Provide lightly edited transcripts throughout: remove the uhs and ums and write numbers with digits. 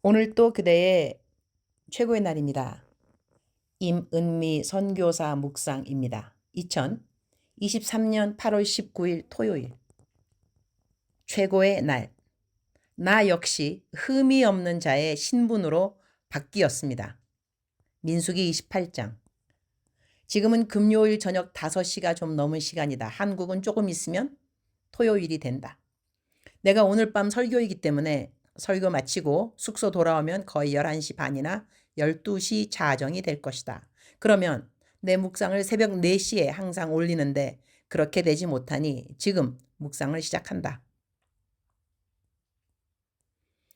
오늘 또 그대의 최고의 날입니다. 임은미 선교사 묵상입니다. 2023년 8월 19일 토요일. 최고의 날. 나 역시 흠이 없는 자의 신분으로 바뀌었습니다. 민수기 28장. 지금은 금요일 저녁 5시가 좀 넘은 시간이다. 한국은 조금 있으면 토요일이 된다. 내가 오늘 밤 설교이기 때문에 설교 마치고 숙소 돌아오면 거의 11시 반이나 12시 자정이 될 것이다. 그러면 내 묵상을 새벽 4시에 항상 올리는데 그렇게 되지 못하니 지금 묵상을 시작한다.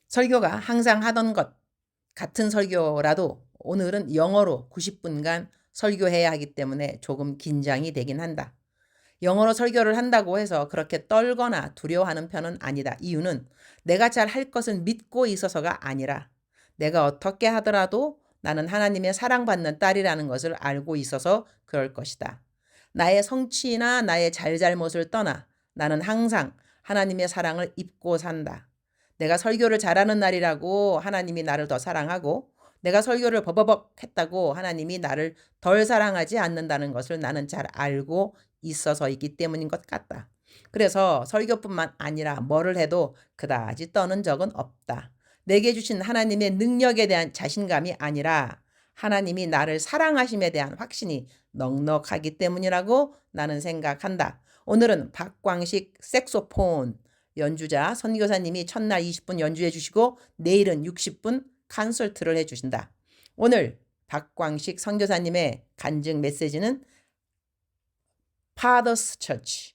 설교가 항상 하던 것 같은 설교라도 오늘은 영어로 90분간 설교해야 하기 때문에 조금 긴장이 되긴 한다. 영어로 설교를 한다고 해서 그렇게 떨거나 두려워하는 편은 아니다. 이유는 내가 잘 할 것을 믿고 있어서가 아니라 내가 어떻게 하더라도 나는 하나님의 사랑받는 딸이라는 것을 알고 있어서 그럴 것이다. 나의 성취나 나의 잘잘못을 떠나 나는 항상 하나님의 사랑을 입고 산다. 내가 설교를 잘하는 날이라고 하나님이 나를 더 사랑하고 내가 설교를 버버벅 했다고 하나님이 나를 덜 사랑하지 않는다는 것을 나는 잘 알고 있어서이기 때문인 것 같다. 그래서 설교뿐만 아니라 뭐를 해도 그다지 떠는 적은 없다. 내게 주신 하나님의 능력에 대한 자신감이 아니라 하나님이 나를 사랑하심에 대한 확신이 넉넉하기 때문이라고 나는 생각한다. 오늘은 박광식 색소폰 연주자 선교사님이 첫날 20분 연주해 주시고 내일은 60분 컨설트를 해 주신다. 오늘 박광식 선교사님의 간증 메시지는 Father's Church.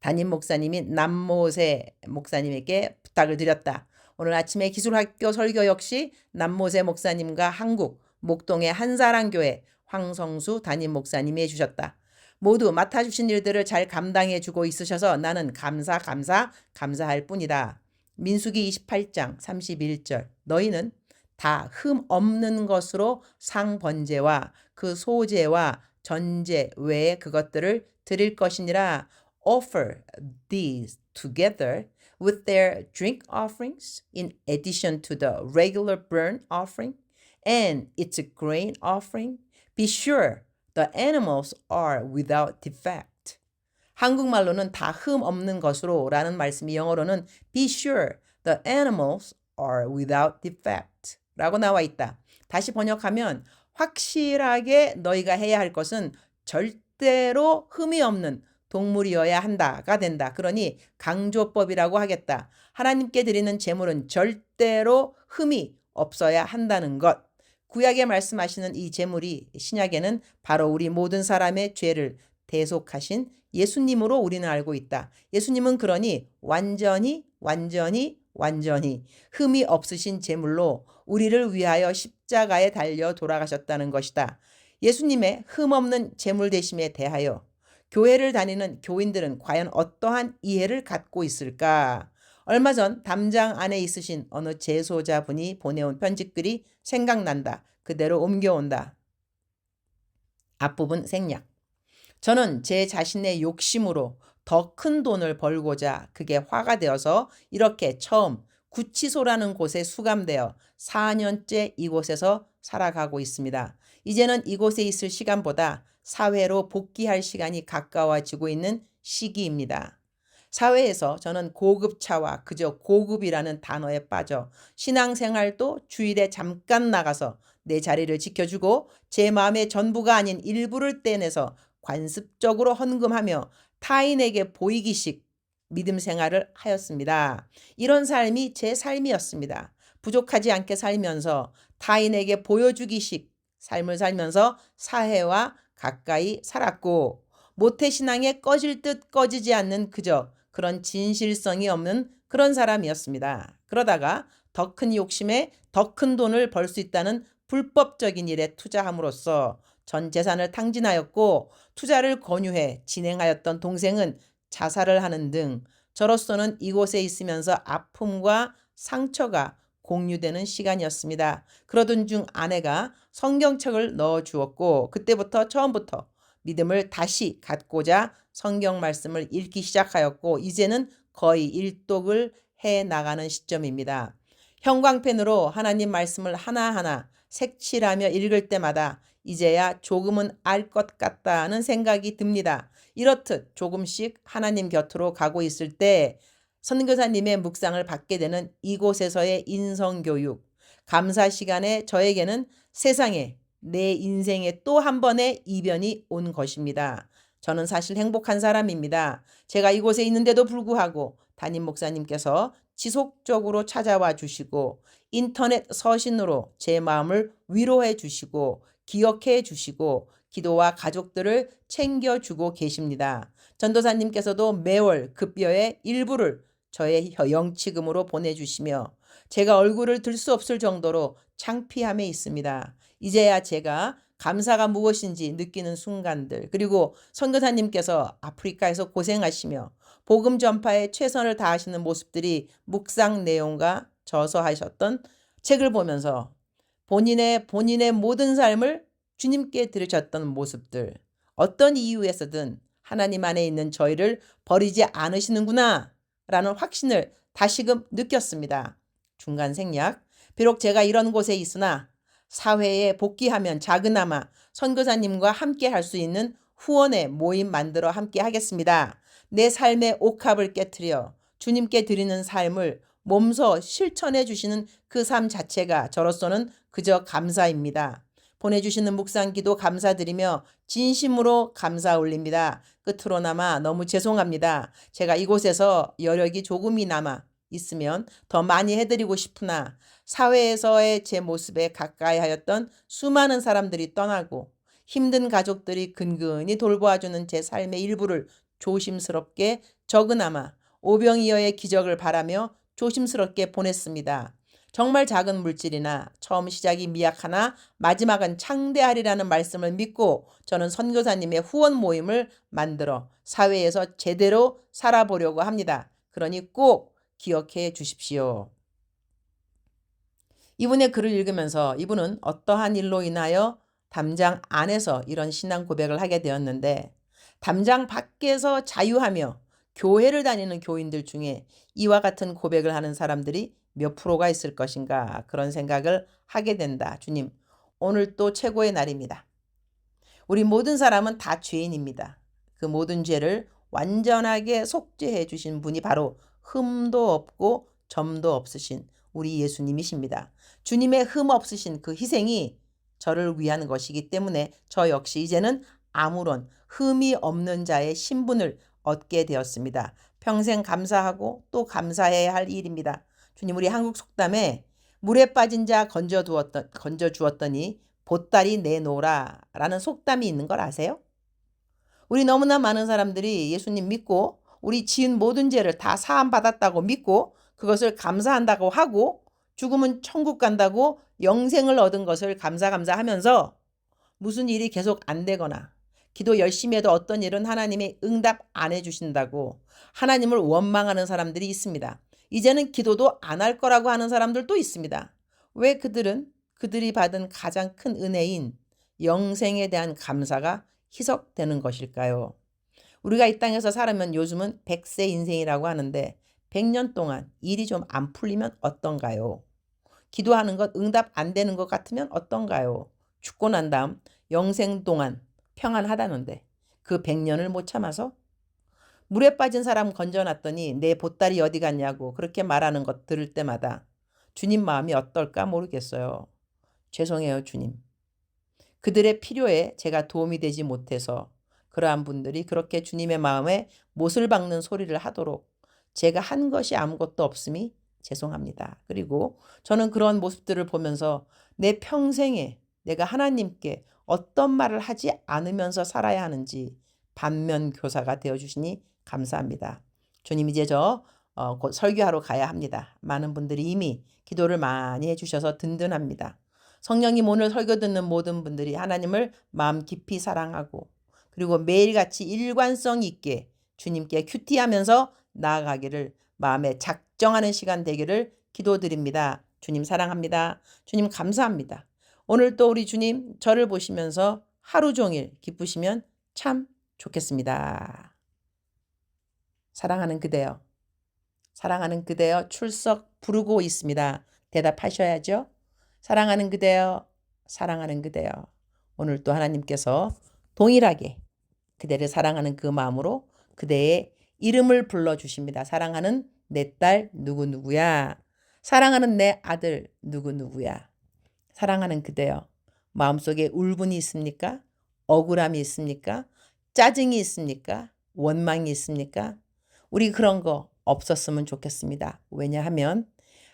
담임 목사님이 남모세 목사님에게 부탁을 드렸다. 오늘 아침에 기술학교 설교 역시 남모세 목사님과 한국 목동의 한사랑교회 황성수 담임 목사님이 해주셨다. 모두 맡아주신 일들을 잘 감당해주고 있으셔서 나는 감사할 뿐이다. 민수기 28장 31절. 너희는 다 흠 없는 것으로 상번제와 그 소제와 전제 외에 그것들을 드릴 것이니라. Offer these together with their drink offerings in addition to the regular burnt offering and its grain offering. Be sure the animals are without defect. 한국말로는 다 흠 없는 것으로 라는 말씀이 영어로는 be sure the animals are without defect 라고 나와 있다. 다시 번역하면 확실하게 너희가 해야 할 것은 절대로 흠이 없는 동물이어야 한다가 된다. 그러니 강조법이라고 하겠다. 하나님께 드리는 제물은 절대로 흠이 없어야 한다는 것. 구약에 말씀하시는 이 제물이 신약에는 바로 우리 모든 사람의 죄를 대속하신 예수님으로 우리는 알고 있다. 예수님은 그러니 완전히 흠이 없으신 제물로 우리를 위하여 십자가에 달려 돌아가셨다는 것이다. 예수님의 흠없는 제물 되심에 대하여 교회를 다니는 교인들은 과연 어떠한 이해를 갖고 있을까? 얼마 전 담장 안에 있으신 어느 재소자분이 보내온 편집글이 생각난다. 그대로 옮겨온다. 앞부분 생략. 저는 제 자신의 욕심으로 더 큰 돈을 벌고자 그게 화가 되어서 이렇게 처음 구치소라는 곳에 수감되어 4년째 이곳에서 살아가고 있습니다. 이제는 이곳에 있을 시간보다 사회로 복귀할 시간이 가까워지고 있는 시기입니다. 사회에서 저는 고급차와 그저 고급이라는 단어에 빠져 신앙생활도 주일에 잠깐 나가서 내 자리를 지켜주고 제 마음의 전부가 아닌 일부를 떼내서 관습적으로 헌금하며 타인에게 보이기식 믿음 생활을 하였습니다. 이런 삶이 제 삶이었습니다. 부족하지 않게 살면서 타인에게 보여주기식 삶을 살면서 사회와 가까이 살았고 모태신앙에 꺼질 듯 꺼지지 않는 그저 그런 진실성이 없는 그런 사람이었습니다. 그러다가 더 큰 욕심에 더 큰 돈을 벌 수 있다는 불법적인 일에 투자함으로써 전 재산을 탕진하였고 투자를 권유해 진행하였던 동생은 자살을 하는 등 저로서는 이곳에 있으면서 아픔과 상처가 공유되는 시간이었습니다. 그러던 중 아내가 성경책을 넣어 주었고 그때부터 처음부터 믿음을 다시 갖고자 성경 말씀을 읽기 시작하였고 이제는 거의 일독을 해 나가는 시점입니다. 형광펜으로 하나님 말씀을 하나하나 색칠하며 읽을 때마다 이제야 조금은 알 것 같다는 생각이 듭니다. 이렇듯 조금씩 하나님 곁으로 가고 있을 때 선교사님의 묵상을 받게 되는 이곳에서의 인성교육, 감사 시간에 저에게는 세상에 내 인생에 또 한 번의 이변이 온 것입니다. 저는 사실 행복한 사람입니다. 제가 이곳에 있는데도 불구하고 담임 목사님께서 지속적으로 찾아와 주시고 인터넷 서신으로 제 마음을 위로해 주시고 기억해 주시고 기도와 가족들을 챙겨주고 계십니다. 전도사님께서도 매월 급여의 일부를 저의 영치금으로 보내주시며 제가 얼굴을 들 수 없을 정도로 창피함에 있습니다. 이제야 제가 감사가 무엇인지 느끼는 순간들, 그리고 선교사님께서 아프리카에서 고생하시며 복음 전파에 최선을 다하시는 모습들이 묵상 내용과 저서하셨던 책을 보면서 본인의 모든 삶을 주님께 드리셨던 모습들, 어떤 이유에서든 하나님 안에 있는 저희를 버리지 않으시는구나 라는 확신을 다시금 느꼈습니다. 중간 생략. 비록 제가 이런 곳에 있으나 사회에 복귀하면 작은아마 선교사님과 함께 할 수 있는 후원의 모임 만들어 함께 하겠습니다. 내 삶의 옥합을 깨트려 주님께 드리는 삶을 몸소 실천해 주시는 그 삶 자체가 저로서는 그저 감사입니다. 보내주시는 묵상기도 감사드리며 진심으로 감사 올립니다. 끝으로나마 너무 죄송합니다. 제가 이곳에서 여력이 조금이나마 있으면 더 많이 해드리고 싶으나 사회에서의 제 모습에 가까이 하였던 수많은 사람들이 떠나고 힘든 가족들이 근근히 돌보아주는 제 삶의 일부를 조심스럽게 적으나마 오병이어의 기적을 바라며 조심스럽게 보냈습니다. 정말 작은 물질이나 처음 시작이 미약하나 마지막은 창대하리라는 말씀을 믿고 저는 선교사님의 후원 모임을 만들어 사회에서 제대로 살아보려고 합니다. 그러니 꼭 기억해 주십시오. 이분의 글을 읽으면서 이분은 어떠한 일로 인하여 담장 안에서 이런 신앙 고백을 하게 되었는데 담장 밖에서 자유하며 교회를 다니는 교인들 중에 이와 같은 고백을 하는 사람들이 몇 프로가 있을 것인가 그런 생각을 하게 된다. 주님, 오늘 또 최고의 날입니다. 우리 모든 사람은 다 죄인입니다. 그 모든 죄를 완전하게 속죄해 주신 분이 바로 흠도 없고 점도 없으신 우리 예수님이십니다. 주님의 흠 없으신 그 희생이 저를 위한 것이기 때문에 저 역시 이제는 아무런 흠이 없는 자의 신분을 얻게 되었습니다. 평생 감사하고 또 감사해야 할 일입니다. 주님, 우리 한국 속담에 물에 빠진 자 건져 주었더니 보따리 내놓으라 라는 속담이 있는 걸 아세요? 우리 너무나 많은 사람들이 예수님 믿고 우리 지은 모든 죄를 다 사함 받았다고 믿고 그것을 감사한다고 하고 죽으면 천국 간다고 영생을 얻은 것을 감사하면서 무슨 일이 계속 안 되거나 기도 열심히 해도 어떤 일은 하나님이 응답 안 해주신다고 하나님을 원망하는 사람들이 있습니다. 이제는 기도도 안 할 거라고 하는 사람들도 있습니다. 왜 그들이 받은 가장 큰 은혜인 영생에 대한 감사가 희석되는 것일까요? 우리가 이 땅에서 살면 요즘은 100세 인생이라고 하는데 100년 동안 일이 좀 안 풀리면 어떤가요? 기도하는 것 응답 안 되는 것 같으면 어떤가요? 죽고 난 다음 영생 동안 평안하다는데 그 100년을 못 참아서 물에 빠진 사람 건져놨더니 내 보따리 어디 갔냐고 그렇게 말하는 것 들을 때마다 주님 마음이 어떨까 모르겠어요. 죄송해요, 주님. 그들의 필요에 제가 도움이 되지 못해서 그러한 분들이 그렇게 주님의 마음에 못을 박는 소리를 하도록 제가 한 것이 아무것도 없음이 죄송합니다. 그리고 저는 그런 모습들을 보면서 내 평생에 내가 하나님께 어떤 말을 하지 않으면서 살아야 하는지 반면 교사가 되어주시니 감사합니다. 주님, 이제 곧 설교하러 가야 합니다. 많은 분들이 이미 기도를 많이 해주셔서 든든합니다. 성령님, 오늘 설교 듣는 모든 분들이 하나님을 마음 깊이 사랑하고 그리고 매일같이 일관성 있게 주님께 큐티하면서 나아가기를 마음에 작정하는 시간 되기를 기도드립니다. 주님 사랑합니다. 주님 감사합니다. 오늘 또 우리 주님 저를 보시면서 하루 종일 기쁘시면 참 좋겠습니다. 사랑하는 그대여 출석 부르고 있습니다. 대답하셔야죠. 사랑하는 그대여, 사랑하는 그대여. 오늘 또 하나님께서 동일하게 그대를 사랑하는 그 마음으로 그대의 이름을 불러주십니다. 사랑하는 내 딸 누구누구야. 사랑하는 내 아들 누구누구야. 사랑하는 그대여. 마음속에 울분이 있습니까? 억울함이 있습니까? 짜증이 있습니까? 원망이 있습니까? 우리 그런 거 없었으면 좋겠습니다. 왜냐하면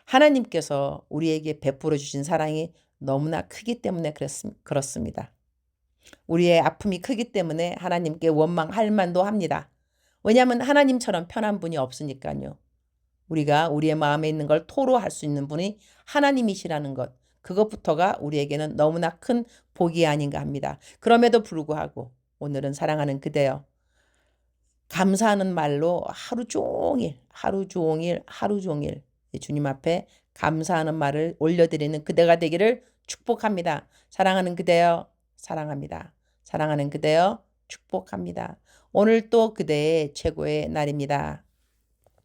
하나님께서 우리에게 베풀어 주신 사랑이 너무나 크기 때문에 그렇습니다. 우리의 아픔이 크기 때문에 하나님께 원망할 만도 합니다. 왜냐하면 하나님처럼 편한 분이 없으니까요. 우리가 우리의 마음에 있는 걸 토로할 수 있는 분이 하나님이시라는 것, 그것부터가 우리에게는 너무나 큰 복이 아닌가 합니다. 그럼에도 불구하고 오늘은 사랑하는 그대여, 감사하는 말로 하루 종일 주님 앞에 감사하는 말을 올려드리는 그대가 되기를 축복합니다. 사랑하는 그대여, 사랑합니다. 사랑하는 그대여, 축복합니다. 오늘 또 그대의 최고의 날입니다.